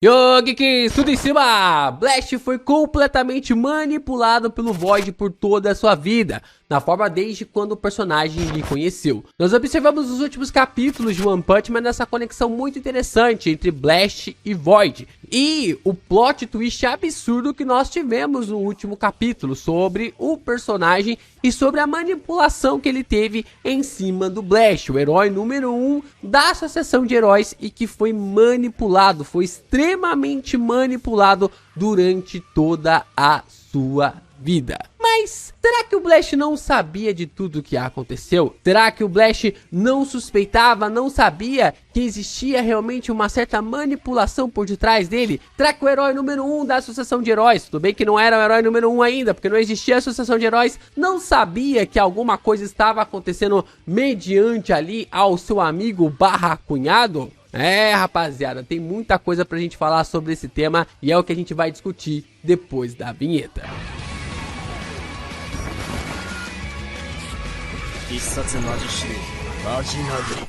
Yo, Geeks, tudo em cima! Blast foi completamente manipulado pelo Void por toda a sua vida, na forma desde quando o personagem lhe conheceu. Nós observamos nos últimos capítulos de One Punch Man essa conexão muito interessante entre Blast e Void, e o plot twist absurdo que nós tivemos no último capítulo sobre o personagem e sobre a manipulação que ele teve em cima do Blast, o herói número 1 da Associação de Heróis, e que foi manipulado, foi extremamente manipulado durante toda a sua vida. Mas será que o Blast não sabia de tudo que aconteceu? Será que o Blast não suspeitava, não sabia que existia realmente uma certa manipulação por detrás dele? Será que o herói número 1 da Associação de Heróis, tudo bem que não era o herói número 1 ainda, porque não existia a Associação de Heróis, não sabia que alguma coisa estava acontecendo mediante ali ao seu amigo barra cunhado? É, rapaziada, tem muita coisa pra gente falar sobre esse tema e é o que a gente vai discutir depois da vinheta.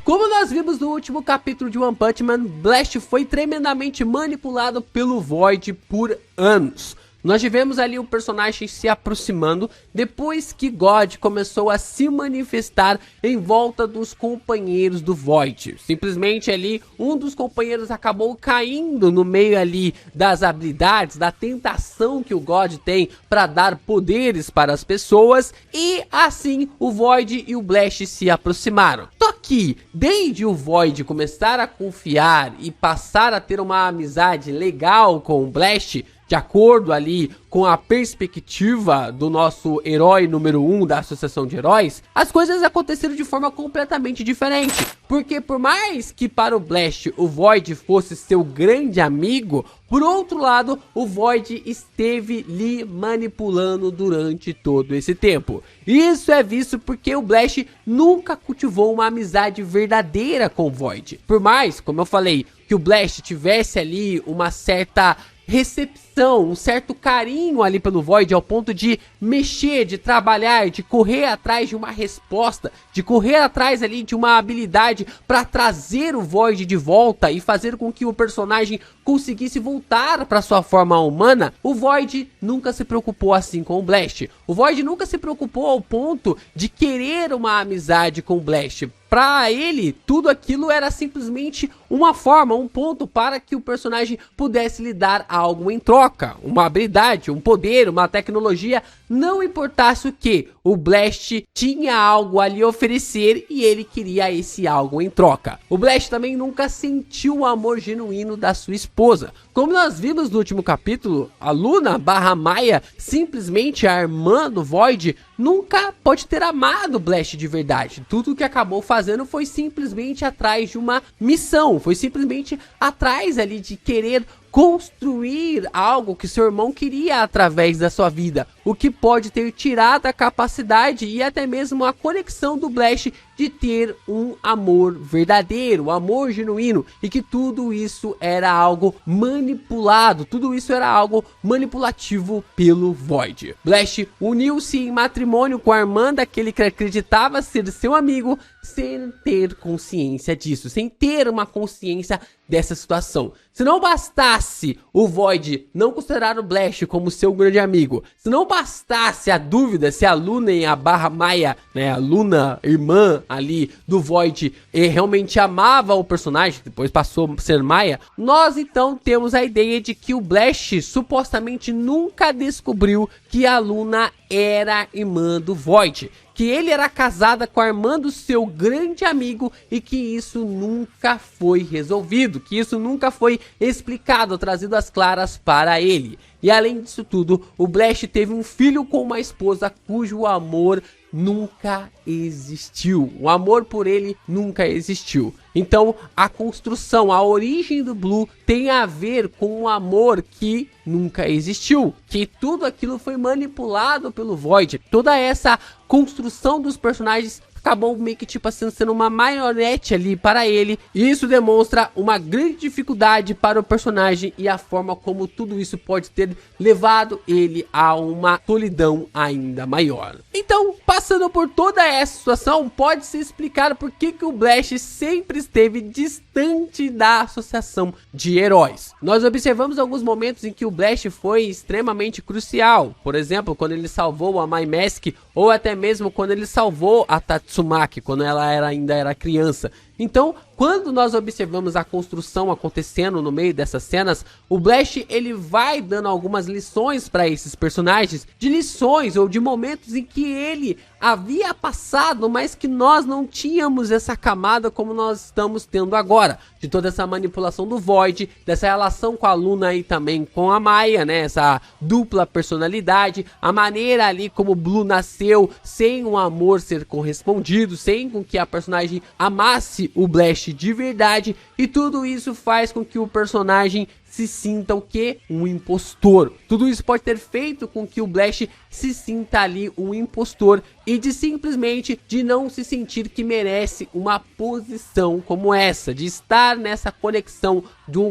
Como nós vimos no último capítulo de One Punch Man, Blast foi tremendamente manipulado pelo Void por anos. Nós tivemos ali o personagem se aproximando depois que God começou a se manifestar em volta dos companheiros do Void. Simplesmente ali um dos companheiros acabou caindo no meio ali das habilidades, da tentação que o God tem para dar poderes para as pessoas, e assim o Void e o Blast se aproximaram. Só que desde o Void começar a confiar e passar a ter uma amizade legal com o Blast, de acordo ali com a perspectiva do nosso herói número 1 da Associação de Heróis, as coisas aconteceram de forma completamente diferente. Porque por mais que para o Blast o Void fosse seu grande amigo, por outro lado, o Void esteve lhe manipulando durante todo esse tempo. Isso é visto porque o Blast nunca cultivou uma amizade verdadeira com o Void. Por mais, como eu falei, que o Blast tivesse ali uma certa recepção, um certo carinho ali pelo Void, ao ponto de mexer, de trabalhar, de correr atrás de uma resposta, de correr atrás ali de uma habilidade para trazer o Void de volta e fazer com que o personagem conseguisse voltar para sua forma humana. O Void nunca se preocupou assim com o Blast. O Void nunca se preocupou ao ponto de querer uma amizade com o Blast. Para ele, tudo aquilo era simplesmente uma forma, um ponto para que o personagem pudesse lhe dar algo em troca. Uma habilidade, um poder, uma tecnologia, não importasse o que. O Blast tinha algo a lhe oferecer e ele queria esse algo em troca. O Blast também nunca sentiu o amor genuíno da sua esposa. Como nós vimos no último capítulo, a Luna barra Maia, simplesmente a irmã do Void, nunca pode ter amado o Blast de verdade. Tudo que acabou fazendo foi simplesmente atrás de uma missão, foi simplesmente atrás ali de querer construir algo que seu irmão queria através da sua vida, o que pode ter tirado a capacidade e até mesmo a conexão do Blast de ter um amor verdadeiro, um amor genuíno, e que tudo isso era algo manipulado, tudo isso era algo manipulativo pelo Void. Blast uniu-se em matrimônio com a irmã daquele que acreditava ser seu amigo, sem ter consciência disso, sem ter uma consciência dessa situação. Se não bastasse o Void não considerar o Blast como seu grande amigo, se não bastasse a dúvida se a Luna e a barra Maia, né, a Luna, irmã ali do Void, realmente amava o personagem, depois passou a ser Maia, nós então temos a ideia de que o Blast supostamente nunca descobriu que a Luna era irmã do Void, que ele era casada com a irmã do seu grande amigo e que isso nunca foi resolvido, que isso nunca foi explicado, trazido às claras para ele. E além disso tudo, o Blast teve um filho com uma esposa cujo amor nunca existiu. O amor por ele nunca existiu. Então, a construção, a origem do Blue tem a ver com um amor que nunca existiu. Que tudo aquilo foi manipulado pelo Void. Toda essa construção dos personagens acabou meio que tipo assim sendo uma marionete ali para ele, e isso demonstra uma grande dificuldade para o personagem e a forma como tudo isso pode ter levado ele a uma solidão ainda maior. Então, passando por toda essa situação, pode-se explicar por que o Blast sempre esteve distante da associação de heróis. Nós observamos alguns momentos em que o Blast foi extremamente crucial, por exemplo, quando ele salvou a Mai Mask, ou até mesmo quando ele salvou a Tatsumaki, quando ela ainda era criança. Então, quando nós observamos a construção acontecendo no meio dessas cenas, o Blast ele vai dando algumas lições para esses personagens, de lições ou de momentos em que ele havia passado, mas que nós não tínhamos essa camada como nós estamos tendo agora, de toda essa manipulação do Void, dessa relação com a Luna e também com a Maya, né, essa dupla personalidade, a maneira ali como o Blue nasceu sem um amor ser correspondido, sem com que a personagem amasse o Blast de verdade, e tudo isso faz com que o personagem se sinta o que? Um impostor. Tudo isso pode ter feito com que o Blast se sinta ali um impostor e de simplesmente de não se sentir que merece uma posição como essa, de estar nessa conexão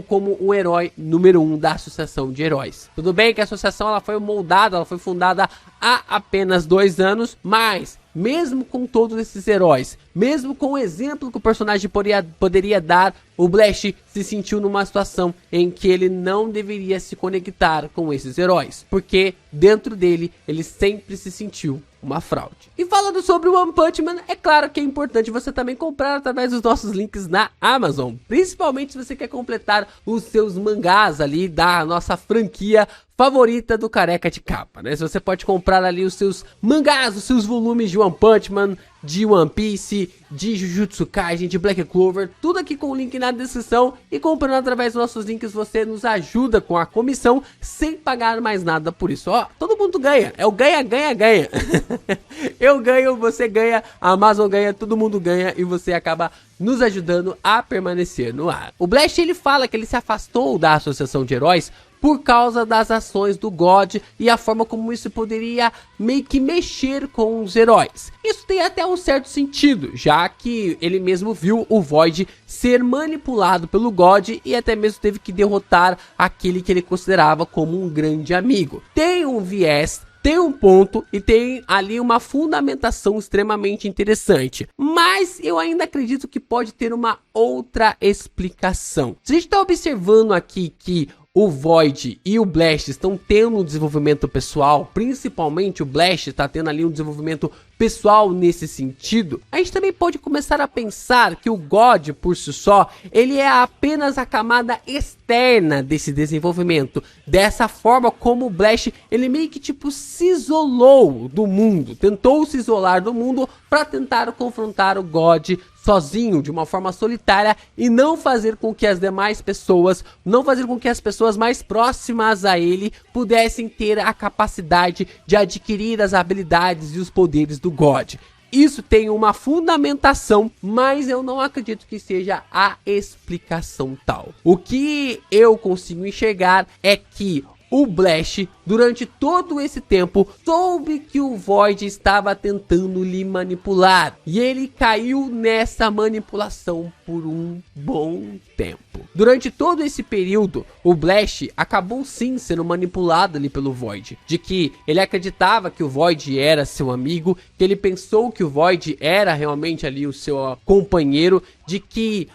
como o herói número 1 da associação de heróis. Tudo bem que a associação ela foi moldada, ela foi fundada há apenas 2 anos, mas mesmo com todos esses heróis, mesmo com o exemplo que o personagem poderia dar, o Blast se sentiu numa situação em que ele não deveria se conectar com esses heróis, porque dentro dele ele sempre se sentiu uma fraude. E falando sobre o One Punch Man, é claro que é importante você também comprar através dos nossos links na Amazon, principalmente se você quer completar os seus mangás ali da nossa franquia favorita do Careca de Capa, né? Você pode comprar ali os seus mangás, os seus volumes de One Punch Man, de One Piece, de Jujutsu Kaisen, de Black Clover, tudo aqui com o link na descrição, e comprando através dos nossos links você nos ajuda com a comissão sem pagar mais nada por isso. Ó, todo mundo ganha, é o ganha, ganha, ganha. Eu ganho, você ganha, a Amazon ganha, todo mundo ganha e você acaba nos ajudando a permanecer no ar. O Blast ele fala que ele se afastou da associação de heróis por causa das ações do God e a forma como isso poderia meio que mexer com os heróis. Isso tem até um certo sentido, já que ele mesmo viu o Void ser manipulado pelo God e até mesmo teve que derrotar aquele que ele considerava como um grande amigo. Tem um viés, tem um ponto e tem ali uma fundamentação extremamente interessante, mas eu ainda acredito que pode ter uma outra explicação. Se a gente está observando aqui que o Void e o Blast estão tendo um desenvolvimento pessoal, principalmente o Blast está tendo ali um desenvolvimento pessoal nesse sentido, a gente também pode começar a pensar que o God por si só, ele é apenas a camada externa desse desenvolvimento, dessa forma como o Blast, ele meio que tipo se isolou do mundo, tentou se isolar do mundo para tentar confrontar o God sozinho, de uma forma solitária, e não fazer com que as demais pessoas, não fazer com que as pessoas mais próximas a ele pudessem ter a capacidade de adquirir as habilidades e os poderes do God. Isso tem uma fundamentação, mas eu não acredito que seja a explicação tal. O que eu consigo enxergar é que o Blast, durante todo esse tempo, soube que o Void estava tentando lhe manipular. E ele caiu nessa manipulação por um bom tempo. Durante todo esse período, o Blast acabou sim sendo manipulado ali pelo Void. De que ele acreditava que o Void era seu amigo, que ele pensou que o Void era realmente ali o seu companheiro, de que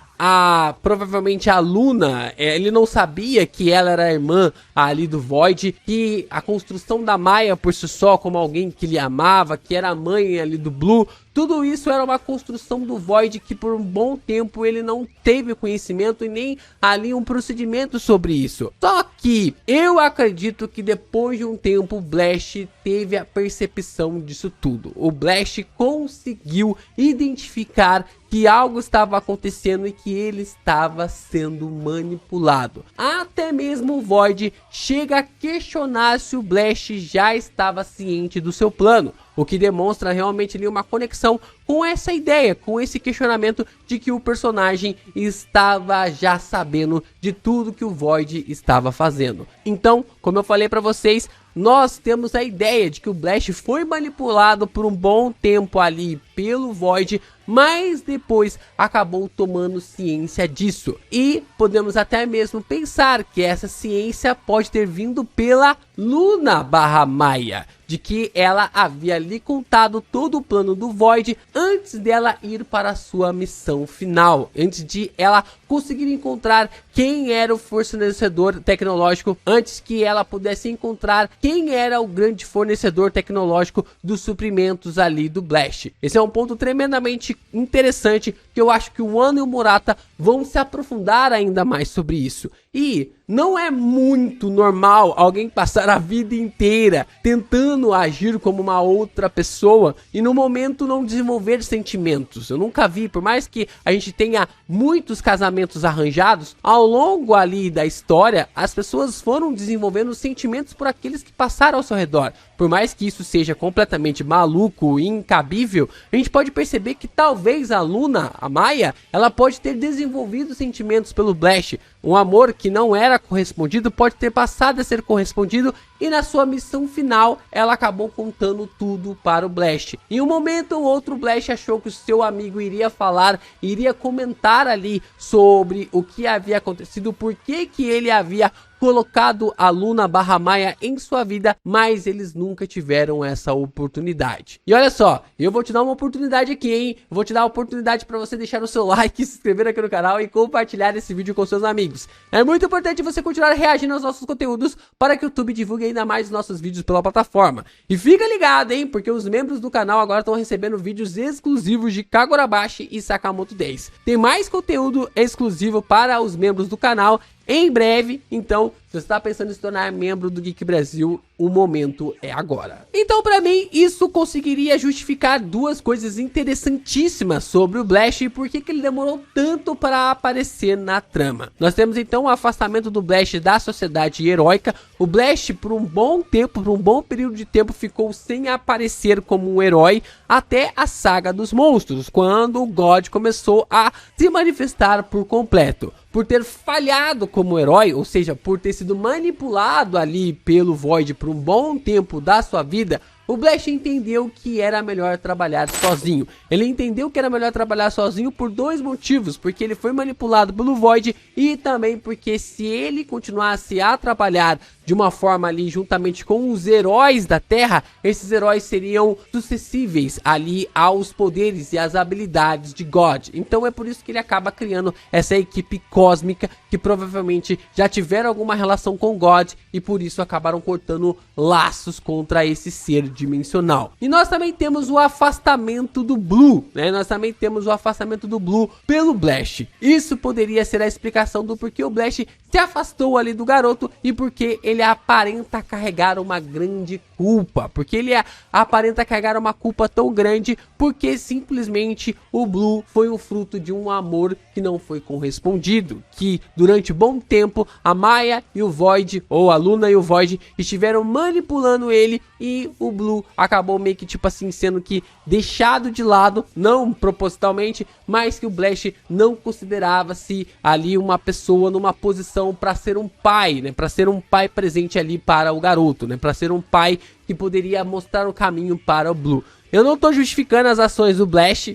provavelmente a Luna, ele não sabia que ela era a irmã ali do Void, que a construção da Maya por si só como alguém que lhe amava, que era a mãe ali do Blue, tudo isso era uma construção do Void que por um bom tempo ele não teve conhecimento e nem ali um procedimento sobre isso. Só que eu acredito que depois de um tempo o Blast teve a percepção disso tudo. O Blast conseguiu identificar que algo estava acontecendo e que ele estava sendo manipulado. Até mesmo o Void chega a questionar se o Blast já estava ciente do seu plano, o que demonstra realmente ali uma conexão com essa ideia, com esse questionamento de que o personagem estava já sabendo de tudo que o Void estava fazendo. Então, como eu falei para vocês, nós temos a ideia de que o Blast foi manipulado por um bom tempo ali pelo Void, mas depois acabou tomando ciência disso. E podemos até mesmo pensar que essa ciência pode ter vindo pela Luna/Maia, de que ela havia lhe contado todo o plano do Void antes dela ir para a sua missão final, antes de ela conseguir encontrar quem era o fornecedor tecnológico, antes que ela pudesse encontrar quem era o grande fornecedor tecnológico dos suprimentos ali do Blast. Esse é um ponto tremendamente interessante que eu acho que o Wano e o Murata vão se aprofundar ainda mais sobre isso. E não é muito normal alguém passar a vida inteira tentando agir como uma outra pessoa e no momento não desenvolver sentimentos. Eu nunca vi, por mais que a gente tenha muitos casamentos arranjados, ao longo ali da história, as pessoas foram desenvolvendo sentimentos por aqueles que passaram ao seu redor. Por mais que isso seja completamente maluco e incabível, a gente pode perceber que talvez a Luna/Maia, ela pode ter desenvolvido sentimentos pelo Blast. Um amor que não era correspondido pode ter passado a ser correspondido e na sua missão final ela acabou contando tudo para o Blast. Em um momento ou outro o Blast achou que o seu amigo iria falar, iria comentar ali sobre o que havia acontecido, por que ele havia colocado a Luna/Maia em sua vida, mas eles nunca tiveram essa oportunidade. E olha só, eu vou te dar uma oportunidade aqui, hein? Eu vou te dar a oportunidade para você deixar o seu like, se inscrever aqui no canal e compartilhar esse vídeo com seus amigos. É muito importante você continuar reagindo aos nossos conteúdos para que o YouTube divulgue ainda mais os nossos vídeos pela plataforma. E fica ligado, hein? Porque os membros do canal agora estão recebendo vídeos exclusivos de Kagurabashi e Sakamoto Days. Tem mais conteúdo exclusivo para os membros do canal em breve, então se você está pensando em se tornar membro do Geek Brasil, o momento é agora. Então para mim isso conseguiria justificar duas coisas interessantíssimas sobre o Blast e por que ele demorou tanto para aparecer na trama. Nós temos então o afastamento do Blast da sociedade heróica. O Blast por um bom tempo, por um bom período de tempo ficou sem aparecer como um herói até a saga dos monstros, quando o God começou a se manifestar por completo. Por ter falhado como herói, ou seja, por ter sido manipulado ali pelo Void por um bom tempo da sua vida, o Blast entendeu que era melhor trabalhar sozinho. Ele entendeu que era melhor trabalhar sozinho por dois motivos. Porque ele foi manipulado pelo Void e também porque se ele continuasse a trabalhar de uma forma ali juntamente com os heróis da Terra, esses heróis seriam suscetíveis ali aos poderes e às habilidades de God. Então é por isso que ele acaba criando essa equipe cósmica que provavelmente já tiveram alguma relação com God e por isso acabaram cortando laços contra esse ser dimensional. E nós também temos o afastamento do Blue, né? Nós também temos o afastamento do Blue pelo Blast. Isso poderia ser a explicação do porquê o Blast se afastou ali do garoto e porque ele aparenta carregar uma grande culpa. Porque ele aparenta carregar uma culpa tão grande porque simplesmente o Blue foi o fruto de um amor que não foi correspondido. Que durante bom tempo a Maia e o Void, ou a Luna e o Void, estiveram manipulando ele e o Blue acabou meio que tipo assim sendo que deixado de lado, não propositalmente, mas que o Blast não considerava-se ali uma pessoa numa posição para ser um pai, né, para ser um pai presente ali para o garoto, né, para ser um pai que poderia mostrar o caminho para o Blue. Eu não tô justificando as ações do Blast,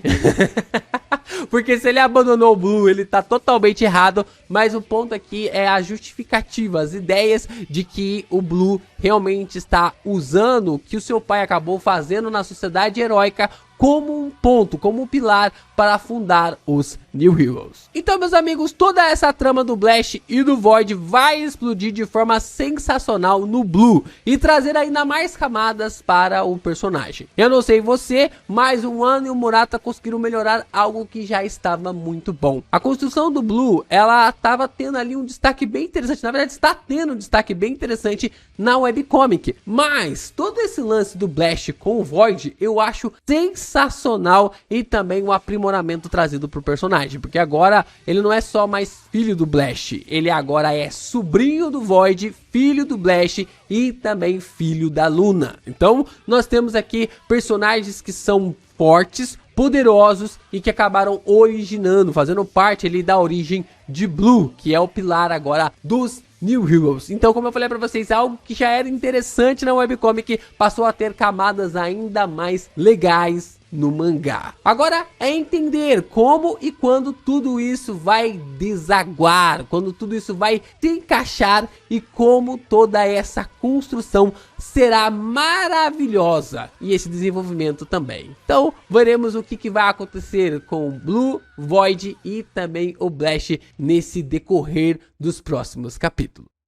porque se ele abandonou o Blue, ele tá totalmente errado, mas o ponto aqui é a justificativa, as ideias de que o Blue realmente está usando o que o seu pai acabou fazendo na sociedade heróica como um ponto, como um pilar para fundar os New Heroes. Então, meus amigos, toda essa trama do Blast e do Void vai explodir de forma sensacional no Blue e trazer ainda mais camadas para o personagem. Eu não sei você, mas o Wano e o Murata conseguiram melhorar algo que já estava muito bom. A construção do Blue, ela estava tendo ali um destaque bem interessante, na verdade está tendo um destaque bem interessante na webcomic, mas todo esse lance do Blast com o Void eu acho sensacional e também um aprimoramento trazido pro personagem, porque agora ele não é só mais filho do Blast, ele agora é sobrinho do Void, filho do Blast e também filho da Luna. Então nós temos aqui personagens que são fortes, poderosos e que acabaram originando, fazendo parte ali da origem de Blue, que é o pilar agora dos New Heroes. Então, como eu falei pra vocês, algo que já era interessante na webcomic passou a ter camadas ainda mais legais no mangá. Agora é entender como e quando tudo isso vai desaguar, quando tudo isso vai se encaixar e como toda essa construção será maravilhosa e esse desenvolvimento também. Então veremos o que vai acontecer com Blue, Void e também o Blast nesse decorrer dos próximos capítulos.